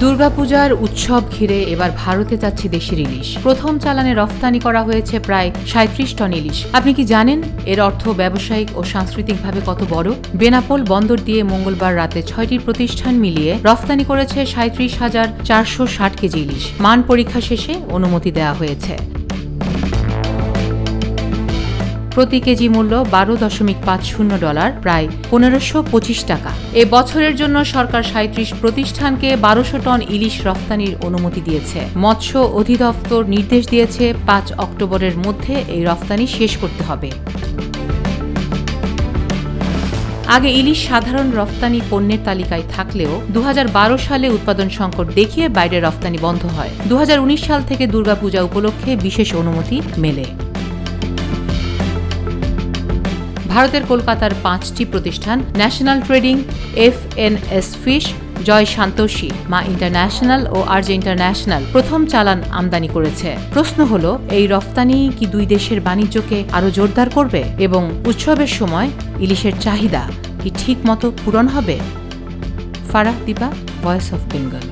দুর্গাপূজার উৎসব ঘিরে এবার ভারতে যাচ্ছে দেশি ইলিশ। প্রথম চালানে রফতানি করা হয়েছে প্রায় ৩৭ টন ইলিশ। আপনি কি জানেন এর অর্থ ব্যবসায়িক ও সাংস্কৃতিকভাবে কত বড়? বেনাপোল বন্দর দিয়ে মঙ্গলবার রাতে ৬টি প্রতিষ্ঠান মিলিয়ে রফতানি করেছে ৩৭,৪৬০ কেজি ইলিশ। মান পরীক্ষা শেষে অনুমতি দেওয়া হয়েছে। প্রতি কেজি মূল্য $12.50, প্রায় ১৫২৫ টাকা। এ বছরের জন্য সরকার ৩৭ প্রতিষ্ঠানকে ১২০০ টন ইলিশ রফতানির অনুমতি দিয়েছে। মৎস্য অধিদপ্তর নির্দেশ দিয়েছে ৫ অক্টোবরের মধ্যে এই রফতানি শেষ করতে হবে। আগে ইলিশ সাধারণ রফতানি পণ্যের তালিকায় থাকলেও ২০১২ সালে উৎপাদন সংকট দেখিয়ে বাইরে রফতানি বন্ধ হয়। ২০১৯ সাল থেকে দুর্গাপূজা উপলক্ষে বিশেষ অনুমতি মেলে। ভারতের কলকাতার ৫টি প্রতিষ্ঠান ন্যাশনাল ট্রেডিং, FNS ফিশ, জয় সান্তোষী, মা ইন্টারন্যাশনাল ও আরজে ইন্টারন্যাশনাল প্রথম চালান আমদানি করেছে। প্রশ্ন হলো, এই রফতানি কি দুই দেশের বাণিজ্যকে আরও জোরদার করবে এবং উৎসবের সময় ইলিশের চাহিদা কি ঠিক মতো পূরণ হবে? ফারাহ দিবা, ভয়েস অফ বেঙ্গল।